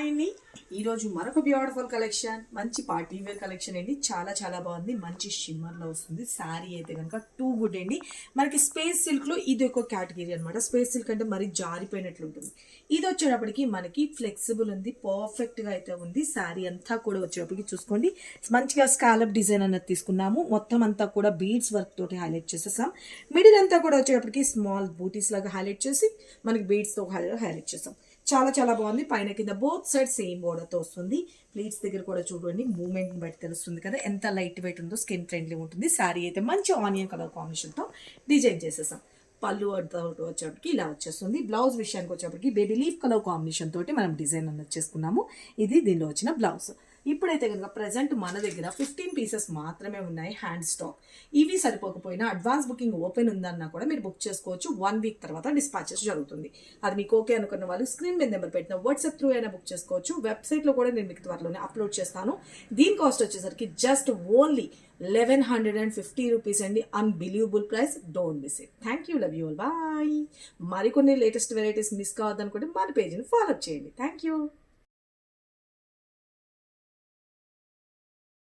Hi అండి. ఈరోజు మరొక బ్యూటిఫుల్ కలెక్షన్, మంచి పార్టీ వేర్ కలెక్షన్ అండి. చాలా చాలా బాగుంది. మంచి షిమ్మర్లో వస్తుంది. శారీ అయితే కనుక టూ గుడ్ అండి. మనకి స్పేస్ సిల్క్లో ఇది ఒక కేటగిరీ అనమాట. స్పేస్ సిల్క్ అంటే మరి జారిపోయినట్లు ఉంటుంది. ఇది వచ్చేటప్పటికి మనకి ఫ్లెక్సిబుల్ ఉంది, పర్ఫెక్ట్గా అయితే ఉంది. శారీ అంతా కూడా వచ్చేటప్పటికి చూసుకోండి, మంచిగా స్కాలప్ డిజైన్ అన్నది తీసుకున్నాము. మొత్తం అంతా కూడా బీడ్స్ వర్క్ తోటి హైలైట్ చేసేసాం. మిడిల్ అంతా కూడా వచ్చేటప్పటికి స్మాల్ బూటీస్ లాగా హైలైట్ చేసి మనకి బీడ్స్తో హైలైట్ చేసాం. చాలా చాలా బాగుంది. పైన కింద బోత్ సైడ్ సేమ్ బోర్డర్తో వస్తుంది. ప్లీట్స్ దగ్గర కూడా చూడండి, మూమెంట్ బట్టి తెలుస్తుంది కదా ఎంత లైట్ వెయిట్ ఉందో, స్కిన్ ఫ్రెండ్లీ ఉంటుంది. శారీ అయితే మంచి ఆనియన్ కలర్ కాంబినేషన్తో డిజైన్ చేసేసాం. పళ్ళు వచ్చేప్పటికి ఇలా వచ్చేస్తుంది. బ్లౌజ్ విషయానికి వచ్చేప్పటికి బేబీ లీఫ్ కలర్ కాంబినేషన్ తోటి మనం డిజైన్ అన్నది చేసుకున్నాము. ఇది దీనిలో వచ్చిన బ్లౌజ్. ఇప్పుడైతే కనుక ప్రజెంట్ మన దగ్గర 15 పీసెస్ మాత్రమే ఉన్నాయి హ్యాండ్ స్టాక్. ఇవి సరిపోకపోయినా అడ్వాన్స్ బుకింగ్ ఓపెన్ ఉందన్నా కూడా మీరు బుక్ చేసుకోవచ్చు. 1 వీక్ తర్వాత డిస్పాచెస్ జరుగుతుంది. అది మీకు ఓకే అనుకున్న వాళ్ళు స్క్రీన్ మీద నెంబర్ పెట్టిన వాట్సాప్ త్రూ అయినా బుక్ చేసుకోవచ్చు. వెబ్సైట్లో కూడా నేను మీకు త్వరలోనే అప్లోడ్ చేస్తాను. దీని కాస్ట్ వచ్చేసరికి జస్ట్ ఓన్లీ 1150 రూపీస్ అండి. Unbelievable price. Don't miss it. Thank you. Love you all. Bye. మరికొన్ని లేటెస్ట్ వెరైటీస్ మిస్ కావద్దనుకుంటే మన పేజీని ఫాలో చేయండి. థ్యాంక్ యూ.